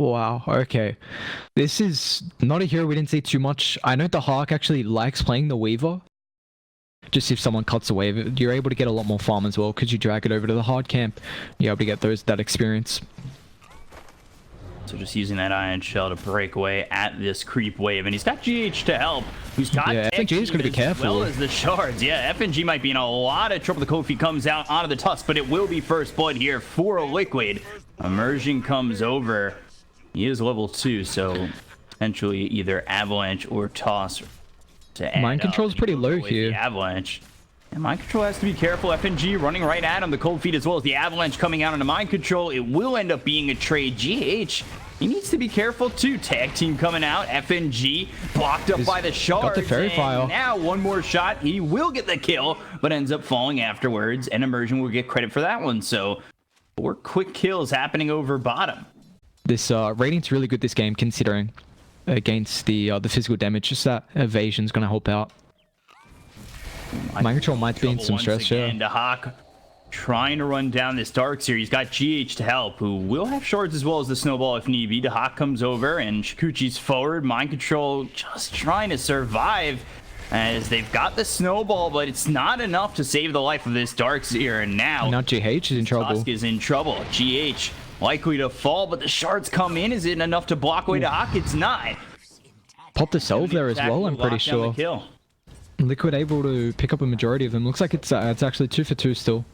Wow, okay. This is not a hero we didn't see too much. I know the Hawk actually likes playing the Weaver. Just if someone cuts away, you're able to get a lot more farm as well because you drag it over to the hard camp. You're able to get that experience. So just using that Iron Shell to break away at this creep wave. And he's got GH to help. Who's got FNG is going to be careful. As well as the shards. Yeah, FNG might be in a lot of trouble. The Kofi comes out onto the tusk, but it will be first blood here for Liquid. Immersion comes over. He is level 2, so potentially either Avalanche or Toss to add Mind control is pretty low here. The Avalanche. And Mind Control has to be careful. FNG running right at him. The Cold Feet as well as the Avalanche coming out into Mind Control. It will end up being a trade. GH, he needs to be careful too. Tag team coming out. FNG blocked up by the shards. Got the fairy file. Now one more shot. He will get the kill, but ends up falling afterwards. And Immersion will get credit for that one. So 4 quick kills happening over bottom. This rating's really good this game considering against the physical damage. Just that evasion's going to help out. Mind control might be in some stress here. And Hawk trying to run down this Dark Series. Got GH to help, who will have shards as well as the snowball if need be. The Hawk comes over and Shikuchi's forward. Mind control just trying to survive as they've got the snowball, but it's not enough to save the life of this Dark Series. And now GH is in trouble. Tusk is in trouble. GH likely to fall, but the shards come in. Is it enough to block away to Hawk? It's not. Pop the salve there as well, I'm pretty sure. Liquid able to pick up a majority of them. Looks like it's actually 2 for 2 still.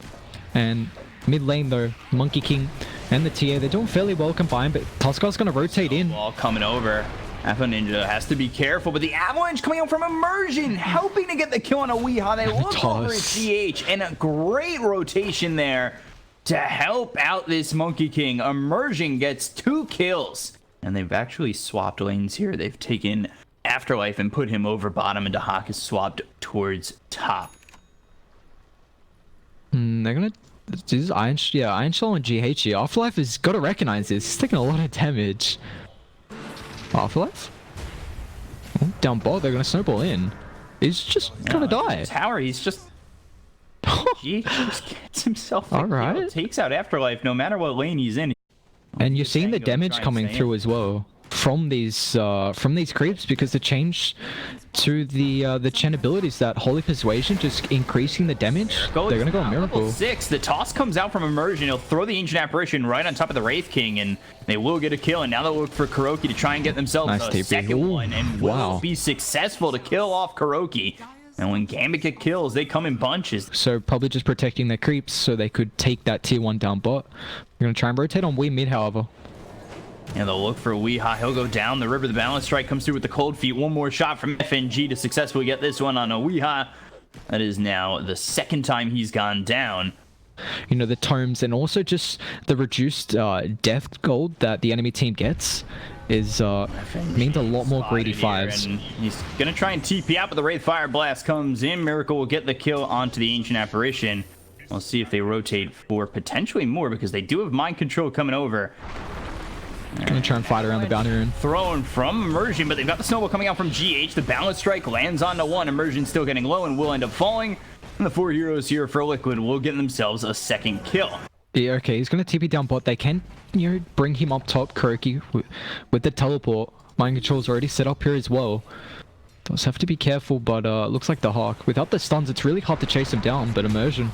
And mid lane though, Monkey King and the TA, they're doing fairly well combined, but Tusk's going to rotate in. Ball coming over. Afro Ninja has to be careful, but the Avalanche coming out from Immersion, helping to get the kill on a Weehaw. They look over at GH, and a great rotation there to help out this Monkey King. Immersion gets 2 kills, and they've actually swapped lanes here. They've taken Afterlife and put him over bottom, and Hawk is swapped towards top. They're gonna do this Iron Shell and GH here. Afterlife has got to recognize this. He's taking a lot of damage. Afterlife? Oh, down bot, they're gonna snowball in. He's just gonna die. Tower, he's just GH just gets himself all right. Takes out Afterlife no matter what lane he's in. And you're seeing the damage coming through as well from these creeps, because the change to the Chen abilities, that Holy Persuasion, just increasing the damage. They're gonna go Miracle. Level 6. The toss comes out from Immersion. He'll throw the Ancient Apparition right on top of the Wraith King, and they will get a kill. And now they'll look for Kuroki to try and get themselves a second one, and will be successful to kill off Kuroki. And when Gambit get kills, they come in bunches. So probably just protecting their creeps so they could take that tier 1 down bot. We're going to try and rotate on Wii mid, however. And they'll look for Weehaw. He'll go down the river. The balance strike comes through with the Cold Feet. One more shot from FNG to successfully get this one on a Weehaw. That is now the 2nd time he's gone down. You know, the tomes and also just the reduced death gold that the enemy team gets is means a lot more greedy 5s. And he's gonna try and TP out, but the Wraith Fire Blast comes in. Miracle will get the kill onto the Ancient Apparition. We'll see if they rotate for potentially more, because they do have Mind Control coming over. Gonna try and fight around the boundary rune. Thrown from Immersion, but they've got the snowball coming out from GH. The balance strike lands onto 1. Immersion still getting low and will end up falling. And the 4 heroes here for Liquid will get themselves a 2nd kill. Yeah, okay, he's gonna TP down bot. They can, you know, bring him up top, Kuroki, with the teleport. Mind control's already set up here as well. Does have to be careful, but looks like the Hawk. Without the stuns, it's really hard to chase him down, but Immersion.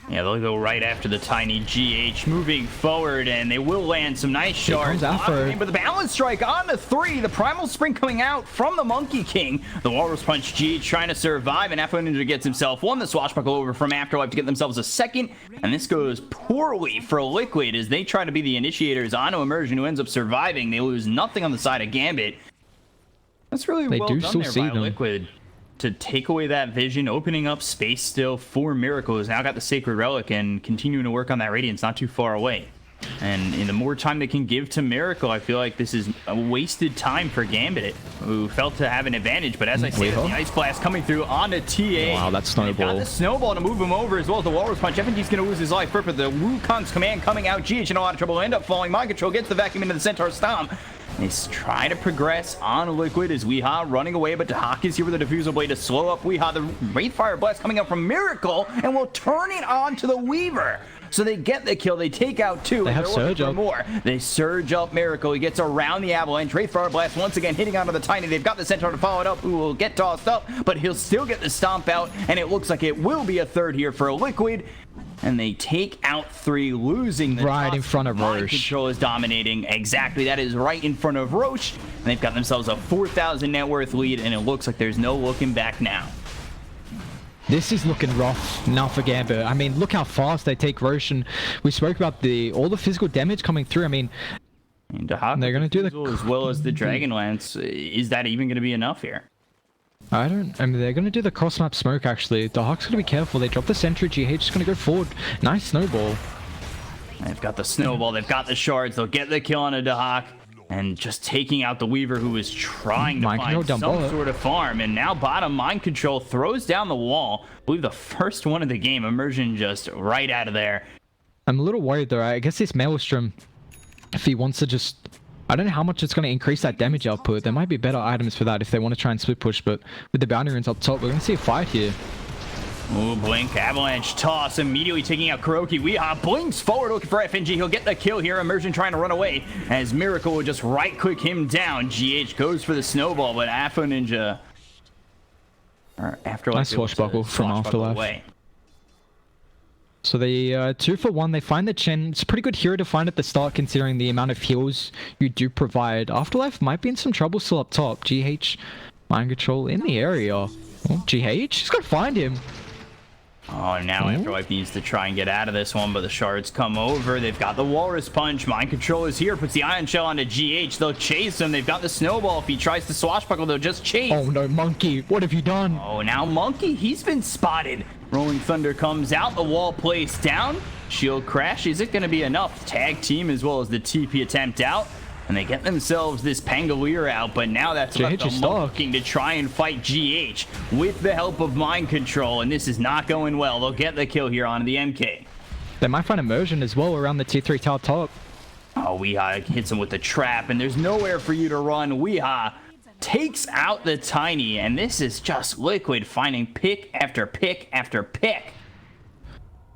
Yeah, they'll go right after the tiny GH, moving forward, and they will land some nice shards. But the balance strike on the 3. The Primal Spring coming out from the Monkey King. The Walrus Punch GH trying to survive, and Afro Ninja gets himself 1. The Swashbuckle over from Afterlife to get themselves a 2nd. And this goes poorly for Liquid as they try to be the initiators onto Immersion, who ends up surviving. They lose nothing on the side of Gambit. That's really well done there by Liquid to take away that vision, opening up space still for Miracle, who's now got the Sacred Relic and continuing to work on that Radiance not too far away. And in the more time they can give to Miracle, I feel like this is a wasted time for Gambit, who felt to have an advantage. But as I say, the Ice Blast coming through onto TA. Wow, that snowball. Got the snowball to move him over, as well as the Walrus Punch. FNG's going to lose his life first, but the Wukong's command coming out. GH in a lot of trouble. End up falling. Mind Control gets the vacuum into the Centaur Stomp. They try to progress on Liquid as Weehaw running away, but Hawk is here with a Diffusal Blade to slow up Weehaw. The Wraith Fire Blast coming out from Miracle, and will turn it on to the Weaver. so they get the kill. They take out 2. They have surge up. More. They surge up Miracle. He gets around the Avalanche. Wraith Fire Blast once again hitting onto the Tiny. They've got the Centaur to follow it up, who will get tossed up, but he'll still get the stomp out, and it looks like it will be a third here for Liquid. And they take out 3, losing the right in front of Roche. Mind Control is dominating. Exactly, that is right in front of Roche. And they've got themselves a 4,000 net worth lead, and it looks like there's no looking back now. This is looking rough now for Gambit. I mean, look how fast they take Roche, and we spoke about all the physical damage coming through. I mean, and they're going to do the as well as the Dragonlance. Is that even going to be enough here? I mean, they're going to do the cross-map smoke, actually. The Hawk's going to be careful. They drop the sentry. GH is going to go forward. Nice snowball. They've got the snowball. They've got the shards. They'll get the kill on a Dahak. And just taking out the Weaver, who is trying to find some sort of farm. And now bottom, Mind Control throws down the wall. I believe the first one of the game. Immersion just right out of there. I'm a little worried, though. I guess this Maelstrom, if he wants to just... I don't know how much it's going to increase that damage output. There might be better items for that if they want to try and split push, but with the bounty runes up top, we're going to see a fight here. Ooh, Blink, Avalanche, toss, immediately taking out Kuroki. Weehaw blinks forward looking for FNG. He'll get the kill here. Immersion trying to run away as Miracle will just right-click him down. GH goes for the snowball, but Afro Ninja... Or Afterlife... Nice swashbuckle from Afterlife. Away. So they 2 for 1. They find the Chen. It's a pretty good hero to find at the start, considering the amount of heals you do provide. Afterlife might be in some trouble still up top. GH, Mind Control in the area. Oh, GH, he's got to find him. Oh, now Afterlife needs to try and get out of this one, but the shards come over. They've got the Walrus Punch. Mind Control is here. Puts the Ion Shell onto GH. They'll chase him. They've got the Snowball. If he tries to swashbuckle, they'll just chase. Oh, no, Monkey. What have you done? Oh, now Monkey. He's been spotted. Rolling Thunder comes out. The wall placed down. Shield crash. Is it going to be enough? Tag team as well as the TP attempt out. And they get themselves this Pangolier out, but now that's left them looking to try and fight GH with the help of Mind Control, and this is not going well. They'll get the kill here on the MK. They might find Immersion as well around the T3 tower top. Oh, Weehaw hits him with the trap, and there's nowhere for you to run. Weehaw takes out the Tiny, and this is just Liquid finding pick after pick after pick.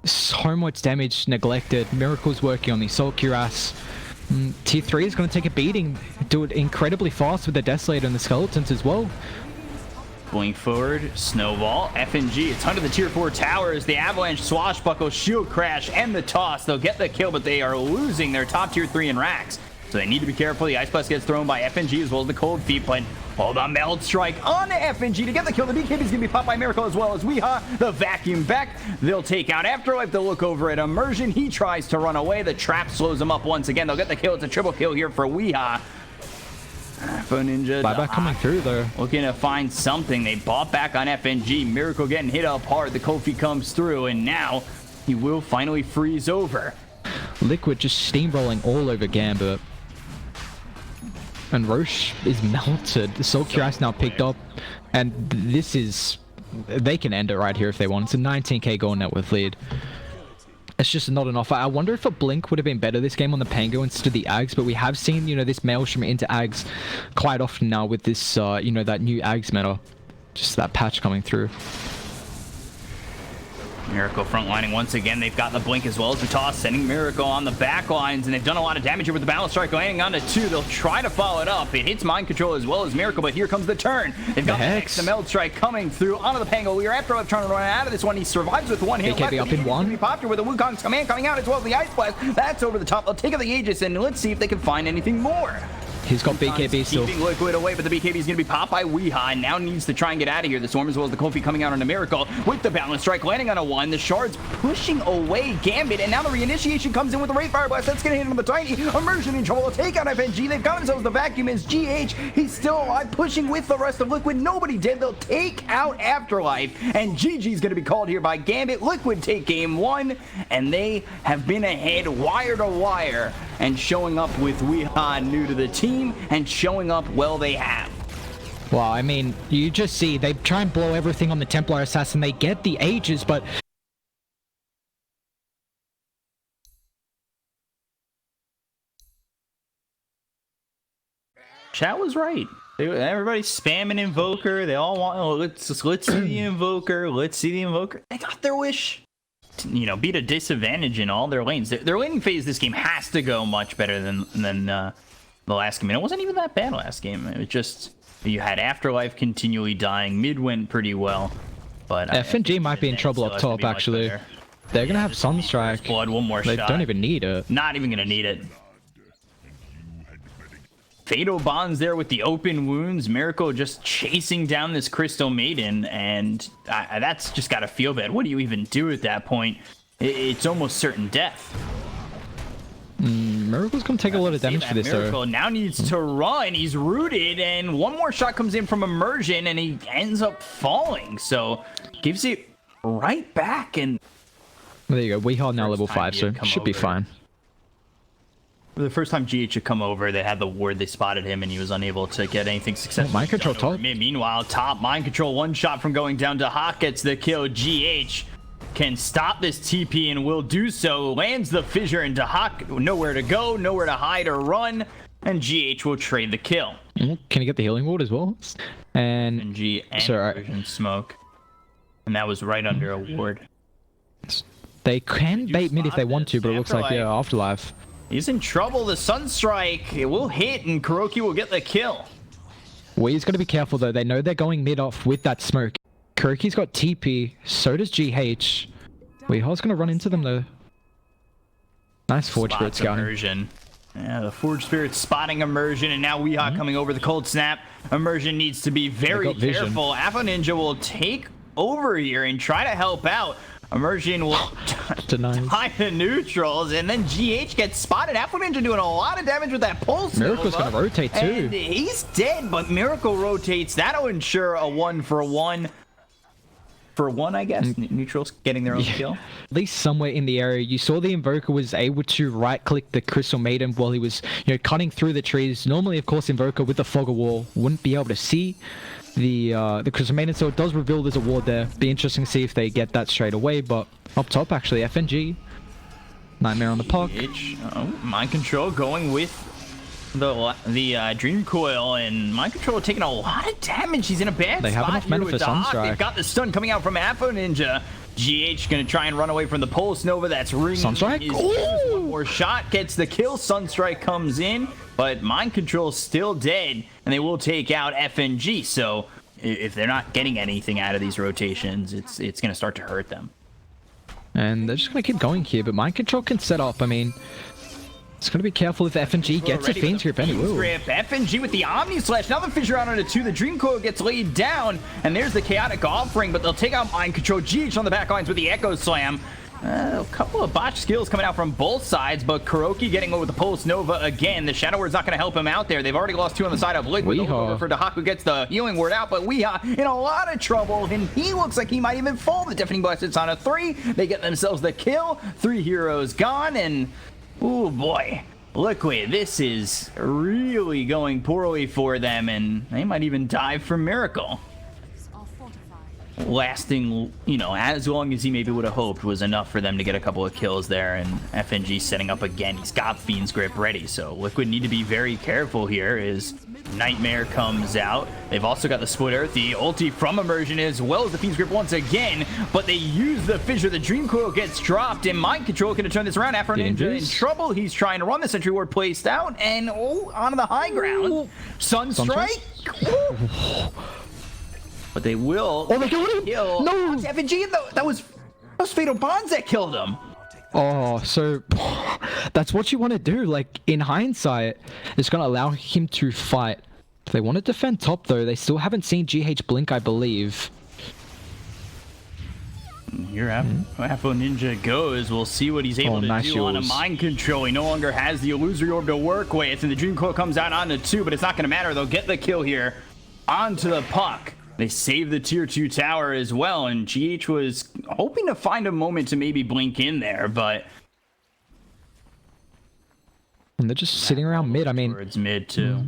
So much damage neglected. Miracle's working on the Soul Cuirass. T3 is going to take a beating, do it incredibly fast with the Desolator and the Skeletons as well. Blink forward, Snowball, FNG, it's under the tier 4 towers, the Avalanche, Swashbuckle, Shield Crash, and the Toss. They'll get the kill, but they are losing their top tier 3 in racks. So they need to be careful. The Ice Blast gets thrown by FNG as well as the Cold Feet, but hold on, Meld Strike on FNG to get the kill. The BKB is going to be popped by Miracle as well as Weehaw. The Vacuum back. They'll take out Afterlife. They'll look over at Immersion. He tries to run away. The trap slows him up once again. They'll get the kill. It's a triple kill here for Weehaw. Afro Ninja. Buyback coming through there. Looking to find something. They bought back on FNG. Miracle getting hit up hard. The Cold Feet comes through, and now he will finally freeze over. Liquid just steamrolling all over Gambit. And Roche is melted. The Soul Cuirass now picked up. And this is... They can end it right here if they want. It's a 19k goal net worth lead. It's just not enough. I wonder if a Blink would have been better this game on the Pango instead of the Ags. But we have seen, you know, this Maelstrom into Ags quite often now with this, you know, that new Ags meta. Just that patch coming through. Miracle frontlining once again. They've got the Blink as well as the Toss, sending Miracle on the back lines, and they've done a lot of damage here with the Balance Strike landing onto 2. They'll try to follow it up. It hits Mind Control as well as Miracle, but here comes the turn. They've got the Meld Strike coming through onto the Pangolier. Afterlife trying to run out of this one. He survives with one hit. BKB up in one. Popped with the Wukong's command coming out as well as the Ice Blast. That's over the top. They'll take out the Aegis, and let's see if they can find anything more. He's got BKB still. Keeping Liquid away, but the BKB is going to be popped by Weehaw and now needs to try and get out of here. The Swarm as well as the Cold Feet coming out on a Miracle with the Balance Strike landing on a 1. The Shards pushing away Gambit, and now the reinitiation comes in with the Wraith Fire Blast. That's going to hit him on the Tiny. Immersion in trouble. They'll take out FNG. They've got themselves the Vacuum as GH. He's still alive, pushing with the rest of Liquid. Nobody did. They'll take out Afterlife, and GG's going to be called here by Gambit. Liquid take game 1, and they have been ahead wire to wire and showing up with Weehaw new to the team and showing up well they have. Well, I mean, you just see they try and blow everything on the Templar Assassin. They get the Aegis, but chat was right. Everybody's spamming Invoker. They all want, oh, let's see the Invoker. Let's see the Invoker. They got their wish. be at a disadvantage in all their lanes. Their laning phase this game has to go much better than the last game. And it wasn't even that bad last game. It was just you had Afterlife continually dying. Mid went pretty well, but FNG might be in trouble up top actually. They're gonna have Sunstrike. Blood, one more shot. They don't even need it. Not even gonna need it. Fatal Bonds there with the open wounds. Miracle just chasing down this Crystal Maiden, and that's just gotta feel bad. What do you even do at that point? It's almost certain death. Miracle's gonna take a lot of damage for this. Miracle now needs to run. He's rooted, and one more shot comes in from Immersion, and he ends up falling. So gives it right back. And there you go. Weehaw now level 5, so should be fine. The first time GH had come over, they had the ward, they spotted him, and he was unable to get anything successful. Mind control top. Meanwhile, top mind control, one shot from going down to Hawk gets the kill. GH can stop this TP and will do so. Lands the fissure into Hawk. Nowhere to go, nowhere to hide or run, and GH will trade the kill. Can you get the healing ward as well? And FNG and smoke, and that was right under a ward. They can bait mid if they want to, but it looks like Afterlife. He's in trouble. The Sunstrike, it will hit, and Kuroki will get the kill. Wee's got to be careful, though. They know they're going mid off with that smoke. Kuroki's got TP. So does GH. Weehaul's going to run into them, though. Nice Forge Spirit scouting. Immersion. Yeah, the Forge Spirit spotting Immersion, and now Weehaw coming over the Cold Snap. Immersion needs to be very careful. Afro Ninja will take over here and try to help out. Immersion will tie the neutrals, and then GH gets spotted. Afro Ninja doing a lot of damage with that pulse. Miracle's going to rotate too. And he's dead, but Miracle rotates. That'll ensure a 1-for-1. For one, I guess. Neutrals getting their own kill. At least somewhere in the area, you saw the Invoker was able to right-click the Crystal Maiden while he was, cutting through the trees. Normally, of course, Invoker with the Fog of War wouldn't be able to see the Crystal Maiden, so it does reveal there's a ward there. Be interesting to see if they get that straight away. But up top, actually, FNG, Nightmare on the puck. Mind Control going with the Dream Coil, and Mind Control taking a lot of damage. He's in a bad spot. They have enough mana for Sunstrike. They've got the stun coming out from Afro Ninja. GH gonna try and run away from the Pulse Nova that's ringing. Sunstrike? One more shot gets the kill. Sunstrike comes in, but Mind Control still dead, and they will take out FNG. So if they're not getting anything out of these rotations, it's gonna start to hurt them. And they're just gonna keep going here, but Mind Control can set up. I mean, it's going to be careful if FNG gets a Fiend's Grip anyway. FNG with the Omni Slash. Now the Fissure out onto 2. The Dream Coil gets laid down. And there's the Chaotic Offering, but they'll take out Mind Control. GH on the back lines with the Echo Slam. A couple of botched skills coming out from both sides, but Kuroki getting over the Pulse Nova again. The Shadow Word's not going to help him out there. They've already lost 2 on the side of Liquid. Over for Dahaku gets the Healing Word out, but Weehaw in a lot of trouble, and he looks like he might even fall. The Deafening Blast hits on a 3. They get themselves the kill. 3 heroes gone, and oh boy. Liquid, this is really going poorly for them, and they might even dive for Miracle. Lasting, as long as he maybe would have hoped was enough for them to get a couple of kills there, and FNG setting up again. He's got Fiend's Grip ready, so Liquid need to be very careful here as Nightmare comes out. They've also got the Split Earth, the ulti from Immersion, as well as the Fiend's Grip once again, but they use the Fissure. The Dream Coil gets dropped, and Mind Control going to turn this around. Afro Ninja in trouble. He's trying to run the Sentry Ward placed out, and onto the high ground. Sunstrike. But they will kill. No! FNG, that was Fatal Bonds that killed him. Oh, so that's what you want to do. Like, in hindsight, it's going to allow him to fight. If they want to defend top, though, they still haven't seen GH blink, I believe. Here Afro Ninja goes. We'll see what he's able to do on a Mind Control. He no longer has the Illusory Orb to work with, and the Dream Coil comes out onto 2, but it's not going to matter. They'll get the kill here onto the puck. They save the tier 2 tower as well, and GH was hoping to find a moment to maybe blink in there, but... And they're just sitting around mid, I mean... Towards mid, too.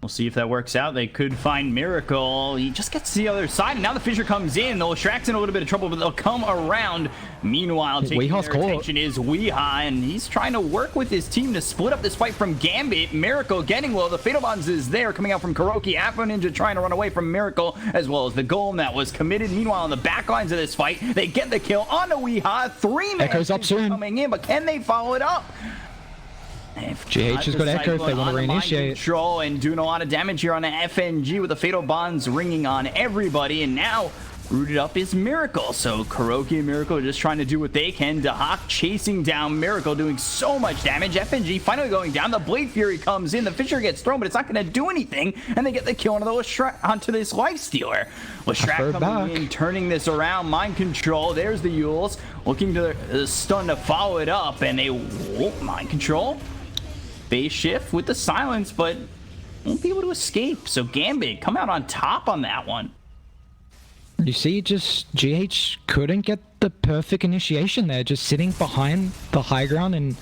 We'll see if that works out. They could find Miracle. He just gets to the other side, and now the Fissure comes in. The Shrac's in a little bit of trouble, but they'll come around. Meanwhile, taking their attention is Weeha, and he's trying to work with his team to split up this fight from Gambit. Miracle getting low. The Fatal Bonds is there, coming out from Kuroki. Afro Ninja trying to run away from Miracle, as well as the Golem that was committed. Meanwhile, on the back lines of this fight, they get the kill on the Weeha. 3 Echoes up soon. Coming in, but can they follow it up? GH has got Echo if they want to reinitiate. Control and doing a lot of damage here on the FNG with the Fatal Bonds ringing on everybody, and now rooted up is Miracle. So Kuroki and Miracle are just trying to do what they can. Dahak chasing down Miracle, doing so much damage. FNG finally going down. The Blade Fury comes in. The Fissure gets thrown, but it's not going to do anything, and they get the kill onto this Life Stealer. Leshrac coming in, turning this around. Mind Control. There's the Yules looking to the stun to follow it up, and they Mind Control. Base shift with the silence, but won't be able to escape. So Gambit come out on top on that one. You see, just GH couldn't get the perfect initiation there, just sitting behind the high ground and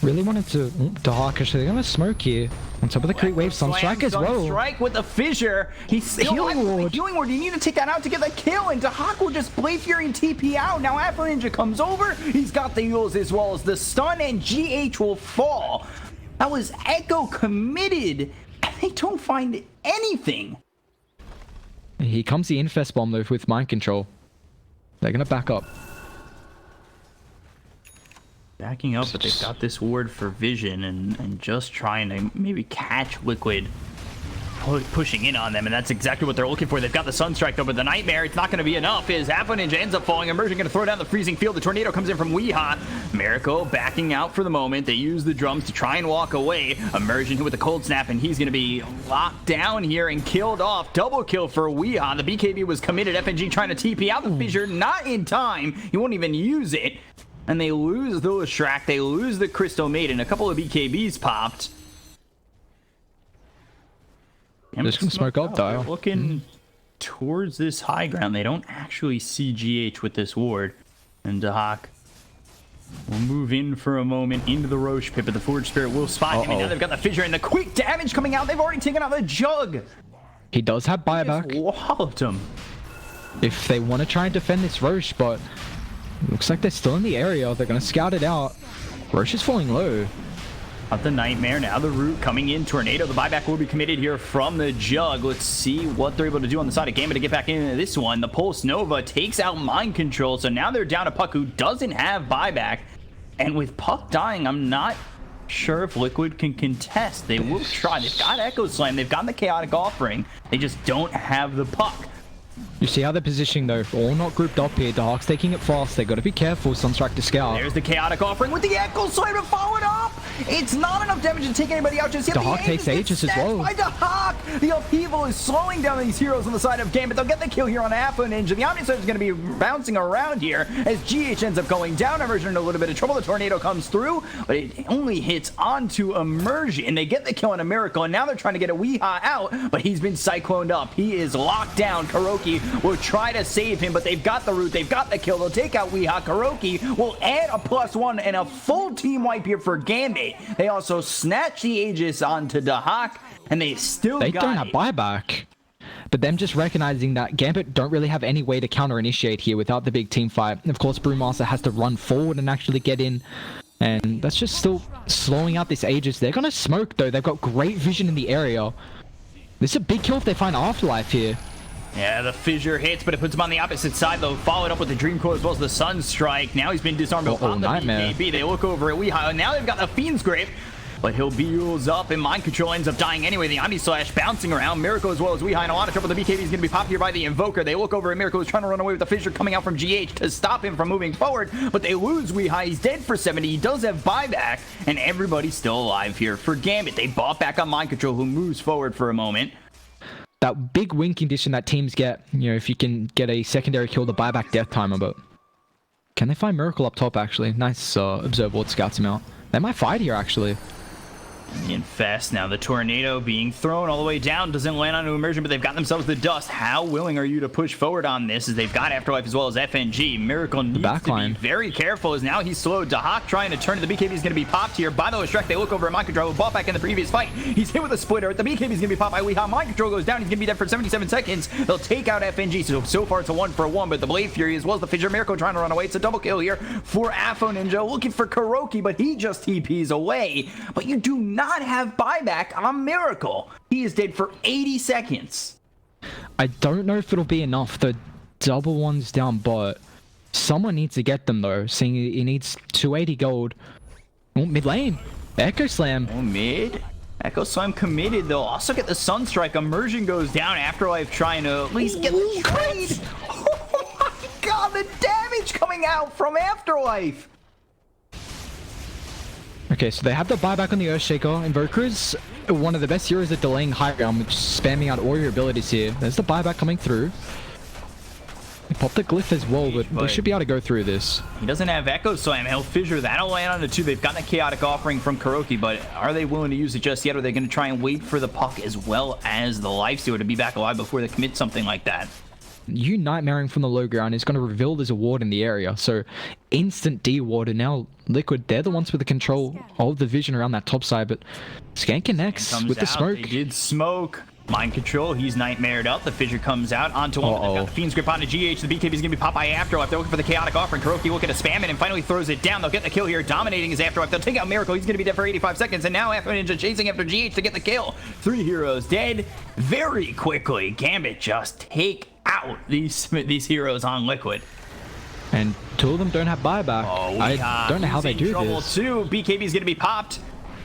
really wanted to Dark. Actually, they're gonna smoke here on top of the creep wave. Sunstrike as well. Sunstrike with the Fissure. He's healing ward. You need to take that out to get the kill, and Dahak will just Blade Fury and TP out. Now Afro Ninja comes over. He's got the Yules as well as the stun, and GH will fall. That was Echo committed, and they don't find anything. Here comes the Infest Bomb, though, with Mind Control. They're going to back up. Backing up, but they've got this ward for vision and just trying to maybe catch Liquid pushing in on them, and that's exactly what they're looking for. They've got the Sunstrike, though, but the Nightmare, it's not going to be enough. As Afro Ninja ends up falling, Immersion going to throw down the freezing field. The Tornado comes in from Weeha. Miracle backing out for the moment. They use the drums to try and walk away. Immersion hit with the Cold Snap, and he's going to be locked down here and killed off. Double kill for Weeha. The BKB was committed. FNG trying to TP out the Fissure, not in time. He won't even use it. And they lose the Leshrac. They lose the Crystal Maiden. A couple of BKBs popped. They're just gonna smoke up, dial. Looking towards this high ground. They don't actually see GH with this ward. And Dahak will move in for a moment into the Roche pit, but the Forge Spirit will spot him. And now they've got the Fissure and the quick damage coming out. They've already taken out the Jug. He does have buyback. Walloped him. If they want to try and defend this Roche, but looks like they're still in the area. They're gonna scout it out. Roche is falling low. Out the Nightmare, now the Root coming in. Tornado, the buyback will be committed here from the Jug. Let's see what they're able to do on the side of Gambit to get back into this one. The Pulse Nova takes out Mind Control, so now they're down to Puck, who doesn't have buyback. And with Puck dying, I'm not sure if Liquid can contest. They will try. They've got Echo Slam, they've got the Chaotic Offering. They just don't have the Puck. You see how they're positioning, though. All not grouped up here. Dark's taking it fast. They got to be careful. Sunstrike to scout. There's the Chaotic Offering with the Echo Slam to follow it up. It's not enough damage to take anybody out just yet. Dahak takes Aegis as well. By Dahak. The upheaval is slowing down these heroes on the side of Gambit. They'll get the kill here on Afro Ninja. The Omnisurge is going to be bouncing around here as GH ends up going down. Immersion in a little bit of trouble. The Tornado comes through, but it only hits onto Immersion. They get the kill on a Miracle, and now they're trying to get a Weeha out, but he's been cycloned up. He is locked down. Kuroki will try to save him, but they've got the Root. They've got the kill. They'll take out Weeha. Kuroki will add a +1 and a full team wipe here for Gambit. They also snatch the Aegis onto Dahak, and they still don't have buyback. But them just recognizing that Gambit don't really have any way to counter-initiate here without the big team fight. Of course, Brewmaster has to run forward and actually get in. And that's just still slowing out this Aegis. They're going to smoke, though. They've got great vision in the area. This is a big kill if they find Afterlife here. Yeah, the Fissure hits, but it puts him on the opposite side, though. Followed up with the Dream Core as well as the Sunstrike. Now he's been disarmed on the BKB. They look over at Weeha. Now they've got the Fiend's Grip, but he'll be Yules up, and Mind Control ends up dying anyway. The Omni Slash bouncing around. Miracle as well as Weeha in a lot of trouble. The BKB is going to be popped here by the Invoker. They look over at Miracle, who's trying to run away with the Fissure coming out from GH to stop him from moving forward, but they lose Weeha. He's dead for 70. He does have buyback, and everybody's still alive here for Gambit. They bought back on Mind Control, who moves forward for a moment. That big win condition that teams get, you know, if you can get a secondary kill, the buyback death timer, but can they find Miracle up top, actually? Nice observe ward scouts him out. They might fight here, actually. Infest now, the tornado being thrown all the way down, doesn't land onto immersion, but they've got themselves the dust. How willing are you to push forward on this, as they've got Afterlife as well as FNG? Miracle needs to be very careful, as now he's slowed. Dahak trying to turn to the BKB is going to be popped here by the Shrek. They look over at Mind Control, who bought back in the previous fight. He's hit with a splitter. The BKB is going to be popped by Weehaw. Mind Control goes down. He's going to be dead for 77 seconds. They'll take out FNG. So far it's a 1-for-1, but the Blade Fury as well as the Fissure Miracle trying to run away. It's a double kill here for Afo Ninja, looking for Kuroki, but he just TPs away. But you do not have buyback on Miracle. He is dead for 80 seconds. I don't know if it'll be enough. The double one's down bot. Someone needs to get them though, seeing he needs 280 gold. Oh, mid lane. Echo Slam. Oh, mid. Echo Slam committed. They'll also get the Sunstrike. Immersion goes down. Afterlife trying to at least get the trade. Oh my god, the damage coming out from Afterlife. Okay, so they have the buyback on the Earthshaker. Invoker is one of the best heroes at delaying high ground, which is spamming out all your abilities here. There's the buyback coming through. They pop the glyph as well, but we should be able to go through this. He doesn't have Echo Slam. He'll Fissure. That'll land on the 2. They've gotten a Chaotic Offering from Kuroki, but are they willing to use it just yet? Or are they going to try and wait for the puck as well as the Lifestealer to be back alive before they commit something like that? You Nightmaring from the low ground is going to reveal there's a ward in the area, so instant D-ward, and now Liquid, they're the ones with the control of the vision around that top side, but Scan connects with the smoke. They did smoke. Mind Control, he's nightmared up. The Fissure comes out onto one. They've got the Fiend's Grip onto GH. The BKB is going to be popped by Afterlife. They're looking for the Chaotic Offering. Kuroki looking to spam it and finally throws it down. They'll get the kill here. Dominating his Afterlife. They'll take out Miracle. He's going to be dead for 85 seconds. And now Afro Ninja chasing after GH to get the kill. 3 heroes dead very quickly. Gambit just take out these heroes on Liquid. And 2 of them don't have buyback. I don't know how they do this. Too. BKB is going to be popped.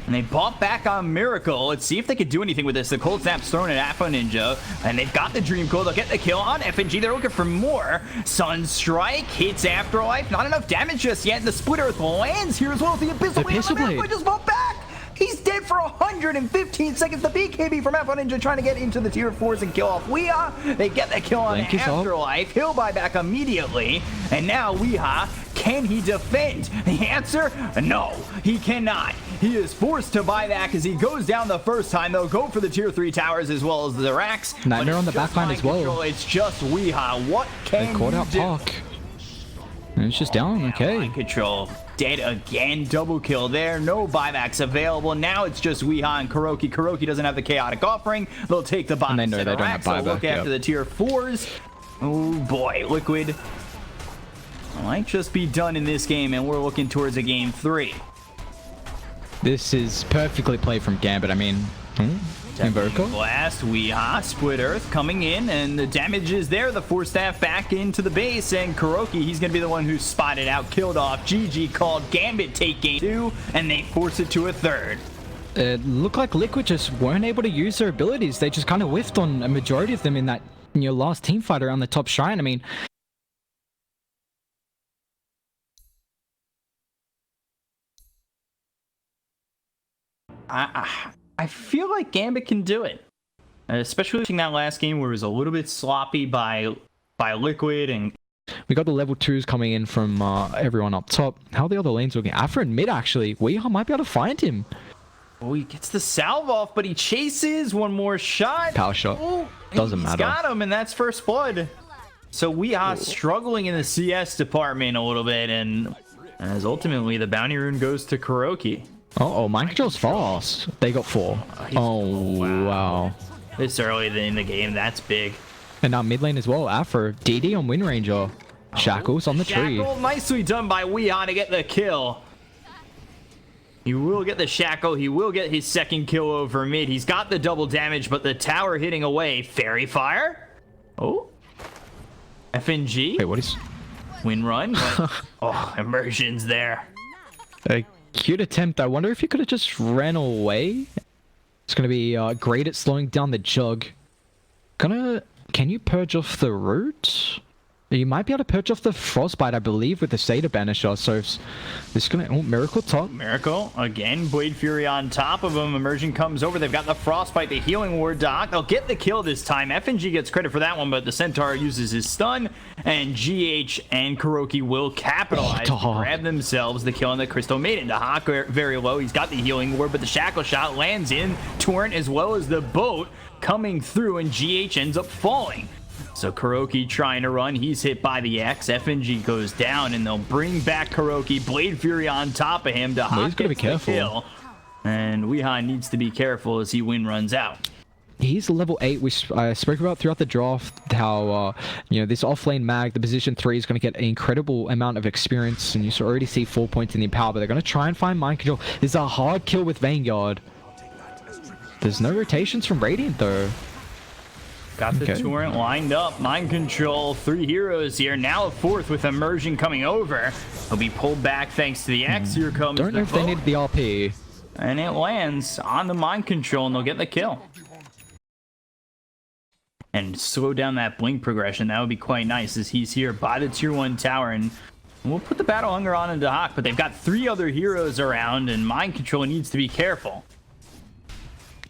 And they bought back on Miracle. Let's see if they could do anything with this. The Cold Snap's thrown at Afo Ninja. And they've got the Dream Coil. They'll get the kill on FNG. They're looking for more. Sunstrike hits Afterlife. Not enough damage just yet. The Split Earth lands here as well as the Abyssal Blade. Miracle just bought back. He's dead for 115 seconds. The BKB from Afo Ninja trying to get into the tier 4s and kill off Weehaw. They get the kill on Afterlife. He'll buy back immediately. And now Weehaw, can he defend? The answer, no, he cannot. He is forced to buy back as he goes down the first time. They'll go for the tier 3 towers as well as the racks. Nightmare on the backline as well. It's just Weehaw. What can they caught out Park. And it's just down, okay. Mind Control dead again. Double kill there. No buybacks available. Now it's just Weehaw and Kuroki. Kuroki doesn't have the Chaotic Offering. They'll take the bottom. And they know they don't have buyback. Look after the tier 4s. Oh boy, Liquid might just be done in this game, and we're looking towards a game 3. This is perfectly played from Gambit. I mean, Invoker. Blast, Weehaw, Split Earth coming in, and the damage is there. The 4 staff back into the base, and Kuroki, he's going to be the one who's spotted out, killed off. GG called. Gambit take game 2, and they force it to a 3rd. It looked like Liquid just weren't able to use their abilities. They just kind of whiffed on a majority of them in that last team fight around the top shrine. I mean, I feel like Gambit can do it, especially in that last game where it was a little bit sloppy by Liquid. And we got the level 2s coming in from everyone up top. How are the other lanes looking? Afro in mid, actually. Weehaw might be able to find him. Oh, he gets the salve off, but he chases one more shot. Power shot. Oh, doesn't matter. He's got him, and that's first blood. So Weehaw struggling in the CS department a little bit, and as ultimately the bounty rune goes to Kuroki. Oh, Mind Control's fast. They got 4. Oh, wow. This early in the game, that's big. And now mid lane as well. Afro, DD on Wind Ranger. Shackles on the tree. Shackle, nicely done by Weehaw to get the kill. He will get the Shackle. He will get his 2nd kill over mid. He's got the double damage, but the tower hitting away. Fairy Fire. Oh. FNG. Wait, what is... Wind Run. But, oh, Immersion's there. A cute attempt. I wonder if he could have just ran away. It's going to be great at slowing down the jug. Can you purge off the root? You might be able to perch off the Frostbite, I believe, with the Seder Banisher. So this is going to... Oh, Miracle top. Miracle, again, Blade Fury on top of him. Immersion comes over. They've got the Frostbite, the Healing Ward Doc. They'll get the kill this time. FNG gets credit for that one, but the Centaur uses his stun, and GH and Kuroki will capitalize, grab themselves the kill on the Crystal Maiden. Dahak very low. He's got the Healing Ward, but the Shackle Shot lands in Torrent as well as the boat coming through, and GH ends up falling. So Kuroki trying to run. He's hit by the X. FNG goes down, and they'll bring back Kuroki. Blade Fury on top of him. Dahak he's got to be careful. Kill, and Weeha needs to be careful as he runs out. He's level 8. I spoke about throughout the draft how, you know, this offlane mag, the position 3, is going to get an incredible amount of experience, and you already see 4 points in the Empower, but they're going to try and find Mind Control. This is a hard kill with Vanguard. There's no rotations from Radiant, though. Got the Torrent lined up. Mind Control, 3 heroes here. Now a 4th with Immersion coming over. He'll be pulled back thanks to the X. Here comes Don't know if they needed the RP. And it lands on the Mind Control, and they'll get the kill. And slow down that blink progression. That would be quite nice as he's here by the tier 1 tower. And we'll put the Battle Hunger on into Dahak, but they've got 3 other heroes around, and Mind Control needs to be careful.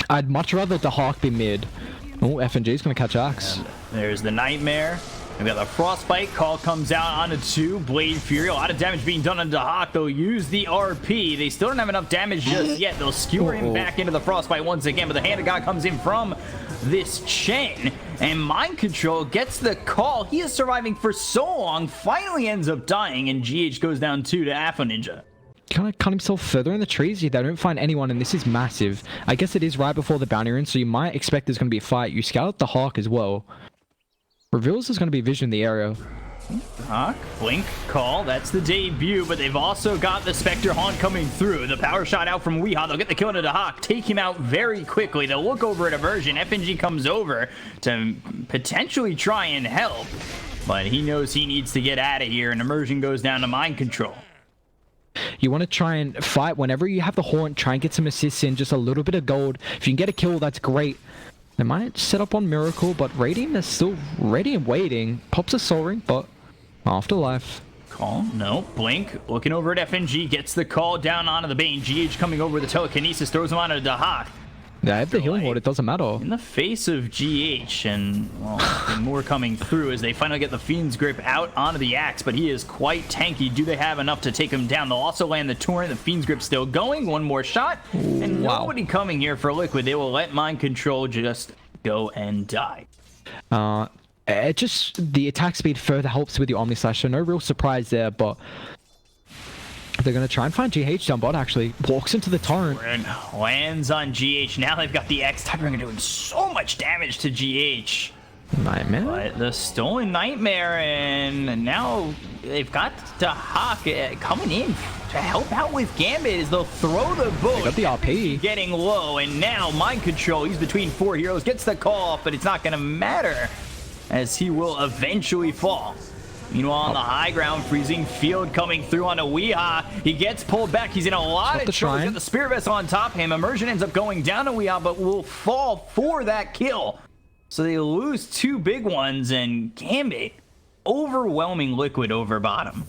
I'd much rather Dahak be mid. Oh, FNG's going to catch Axe. There's the Nightmare. We've got the Frostbite. Call comes out onto 2. Blade Fury. A lot of damage being done on Dahak. They'll use the RP. They still don't have enough damage just yet. They'll skewer him back into the Frostbite once again, but the Hand of God comes in from this chain, and Mind Control gets the call. He is surviving for so long, finally ends up dying, and GH goes down 2 to Afro Ninja. Kind of cut himself further in the trees here. They don't find anyone, and this is massive. I guess it is right before the bounty rune, so you might expect there's going to be a fight. You scout out the Hawk as well. Reveals there's going to be vision in the area. Hawk, blink, call. That's the debut, but they've also got the Spectre Haunt coming through. The power shot out from Weeha. They'll get the kill into Hawk, take him out very quickly. They'll look over at Immersion. FNG comes over to potentially try and help, but he knows he needs to get out of here, and Immersion goes down to Mind Control. You want to try and fight whenever you have the Haunt. Try and get some assists in, just a little bit of gold. If you can get a kill, that's great. They might set up on Miracle, but Radiant is still ready and waiting. Pops a Soul Ring, but Afterlife. Call, no, blink, looking over at FNG, gets the call down onto the Bane. GH coming over with the Telekinesis, throws him onto Dahak. Yeah, I have the Healing Ward, it doesn't matter. In the face of GH, and well, more coming through as they finally get the Fiend's Grip out onto the Axe, but he is quite tanky. Do they have enough to take him down? They'll also land the Torrent. The Fiend's Grip still going. One more shot, and nobody coming here for Liquid. They will let Mind Control just go and die. It just, the attack speed further helps with your Omni Slash, so no real surprise there, but they're going to try and find GH down bot, actually. Walks into the Torrent. Lands on GH. Now they've got the X-Type doing so much damage to GH. Nightmare? But the Stolen Nightmare, and now they've got Dahak coming in to help out with Gambit as they'll throw the boat. They got the RP. Getting low, and now Mind Control, he's between 4 heroes, gets the call off, but it's not going to matter as he will eventually fall. Meanwhile, on the high ground, Freezing Field coming through onto Weeha. He gets pulled back. He's in a lot of trouble. He's got the Spirit Vessel on top of him. Immersion ends up going down to Weeha, but will fall for that kill. So they lose 2 big ones, and Gambit overwhelming Liquid over bottom.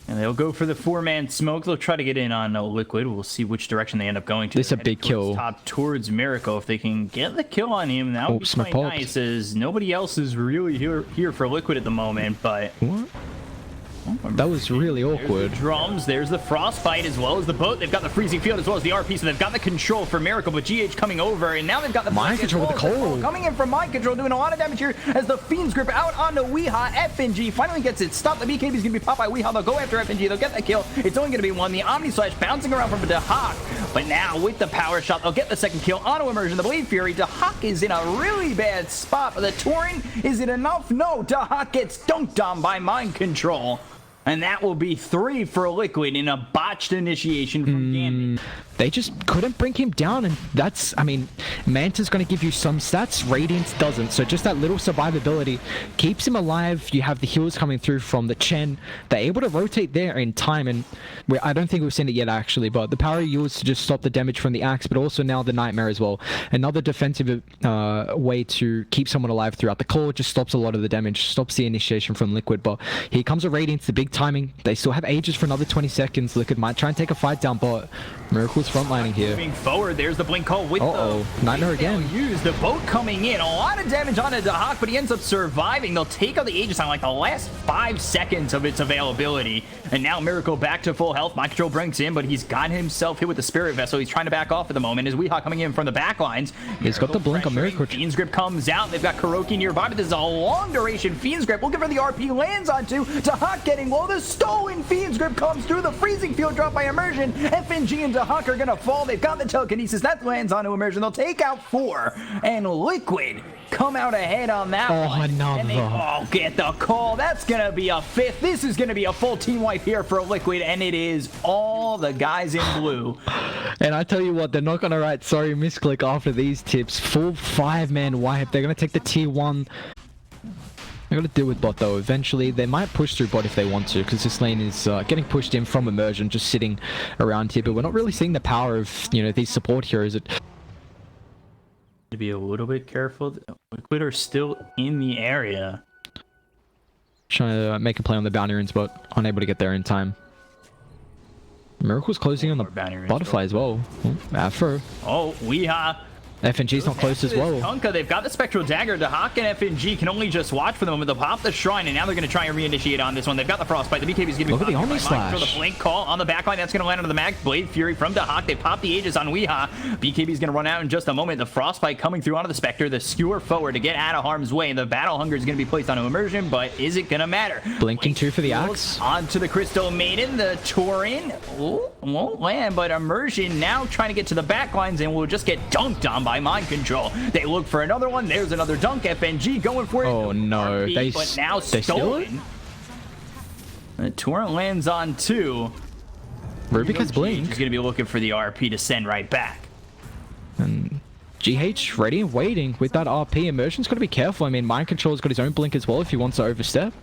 And they'll go for the 4-man smoke. They'll try to get in on Liquid. We'll see which direction they end up going to. This is a big kill. Top towards Miracle. If they can get the kill on him, that would be quite nice, as nobody else is really here for Liquid at the moment. But what? That was really awkward. There's the drums, there's the Frostbite as well as the boat. They've got the Freezing Field as well as the RP, so they've got the control for Miracle, but GH coming over, and now they've got the Mind Control with the cold. Coming in from Mind Control, doing a lot of damage here as the Fiend's Grip out onto Weeha. FNG finally gets it stopped. The BKB is going to be popped by Weeha. They'll go after FNG. They'll get the kill. It's only going to be 1. The Omni Slash bouncing around from Dahak, but now with the power shot, they'll get the second kill onto Immersion. The Blade Fury. Dahak is in a really bad spot, but the Torrent, is it enough? No. Dahak gets dunked on by Mind Control. And that will be 3 for Liquid in a botched initiation from Gambit. they just couldn't bring him down, and that's, I mean, Manta's going to give you some stats, Radiance doesn't, so just that little survivability keeps him alive. You have the heals coming through from the Chen. They're able to rotate there in time, and I don't think we've seen it yet actually, but the power used to just stop the damage from the Axe, but also now the Nightmare as well. Another defensive way to keep someone alive throughout the core, just stops a lot of the damage, stops the initiation from Liquid. But here comes a Radiance, the big timing. They still have ages for another 20 seconds. Liquid might try and take a fight down, but Miracle's frontlining here. Moving forward, there's the blink call with the Nightmare again. Use the boat coming in, a lot of damage on Dahak, but he ends up surviving. They'll take out the Aegis on like the last 5 seconds of its availability, and now Miracle back to full health. Mind Control brings in, but he's got himself hit with the Spirit Vessel. He's trying to back off at the moment. As Weehaw coming in from the back lines. He's got the blink on Miracle. Fiend's Grip comes out. They've got Kuroki nearby, but this is a long duration Fiend's Grip. Looking for the RP, lands onto Dahak getting low. The stolen Fiend's Grip comes through. The freezing field drop by Immersion. FNG and Dahak are gonna fall. They've got the telekinesis that lands onto Immersion. They'll take out 4, and Liquid come out ahead on that one. Another. And they all get the call. That's gonna be a 5th. This is gonna be a full team wipe here for Liquid, and it is all the guys in blue. And I tell you what, they're not gonna write sorry misclick after these tips. Full 5-man wipe. They're gonna take the tier 1. They're gonna deal with bot though. Eventually, they might push through bot if they want to, because this lane is getting pushed in from Immersion, just sitting around here. But we're not really seeing the power of, you know, these support heroes. To be a little bit careful. Liquid are still in the area. Trying to make a play on the bounty runes, but unable to get there in time. Miracle's closing on the butterfly as well. Afro. Oh, Weehaw. FNG's not close as well. Kunkka, they've got the Spectral Dagger. Dahak and FNG can only just watch for the moment. They'll pop the Shrine, and now they're going to try and reinitiate on this one. They've got the Frostbite. The BKB is going to be Look at the Omni Slash. The blink call on the backline. That's going to land on the Mag Blade Fury from Dahak. They pop the Aegis on Weehaw. BKB is going to run out in just a moment. The Frostbite coming through onto the Spectre. The Skewer forward to get out of harm's way. And the Battle Hunger is going to be placed onto Immersion, but is it going to matter? Blinking 2 for the Axe. Onto the Crystal Maiden. The Tauren won't land, but Immersion now trying to get to the backlines and will just get dunked on by Mind Control. They look for another one. There's another dunk. FNG going for it. Oh no, RP, but now stolen. The Torrent lands on 2. Rubik has blink. He's going to be looking for the RP to send right back. And GH ready and waiting with that RP. Immersion's got to be careful. I mean, Mind Control's got his own blink as well if he wants to overstep.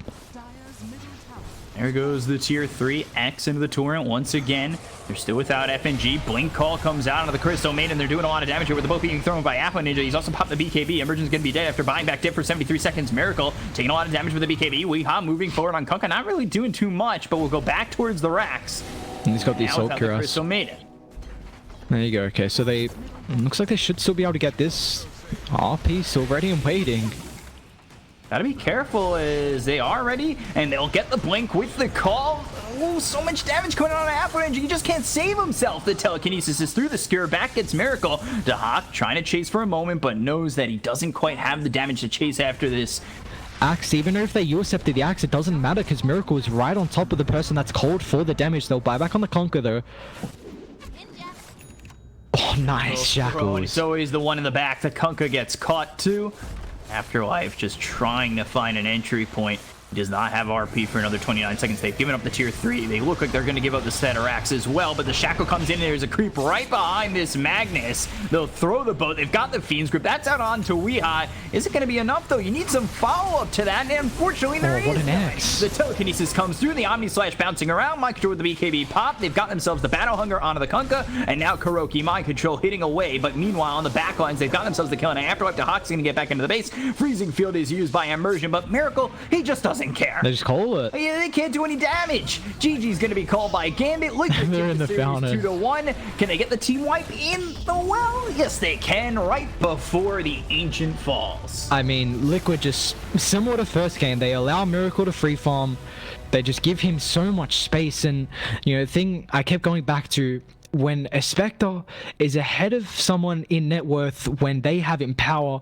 There goes the tier 3 X into the Torrent once again. They're still without FNG. Blink call comes out of the Crystal Maiden. They're doing a lot of damage here with the boat being thrown by Apple Ninja. He's also popped the BKB. Immersion's going to be dead after buying back dip for 73 seconds. Miracle taking a lot of damage with the BKB. Weehaw moving forward on Kunkka. Not really doing too much, but we'll go back towards the racks. And he's got the Assault Cuirass. Crystal Maiden. There you go. Okay, so they... looks like they should still be able to get this. RP still ready and waiting. Gotta be careful as they are ready, and they'll get the blink with the call. Oh, so much damage coming on Apple Ninja. He just can't save himself. The telekinesis is through the Skewer. Back gets Miracle. Dahak trying to chase for a moment, but knows that he doesn't quite have the damage to chase after this. Axe, even if they U-accepted the Axe, it doesn't matter because Miracle is right on top of the person that's called for the damage. They'll buy back on the Kunkka though. Oh, nice shackles. It's always the one in the back. The Kunkka gets caught too. Afterlife just trying to find an entry point. He does not have RP for another 29 seconds. They've given up the tier 3. They look like they're going to give up the Ceterax as well, but the Shackle comes in and there's a creep right behind this Magnus. They'll throw the boat. They've got the Fiend's Grip. That's out onto Weehaw. Is it going to be enough, though? You need some follow-up to that, and unfortunately there is. What an X. The telekinesis comes through. The Omni Slash bouncing around. Mind Control with the BKB pop. They've got themselves the Battle Hunger onto the Kunkka, and now Kuroki Mind Control hitting away, but meanwhile on the back lines, they've got themselves the kill, and Afterlife to Hawk's going to get back into the base. Freezing Field is used by Immersion, but Miracle, he just doesn't care. They just call it. Yeah, they can't do any damage. GG's going to be called by Gambit. They're in the fountain. 2-1. Can they get the team wipe in the well? Yes, they can, right before the Ancient Falls. I mean, Liquid just, similar to first game, they allow Miracle to free farm. They just give him so much space. And, you know, the thing I kept going back to, when a Spectre is ahead of someone in net worth, when they have Empower,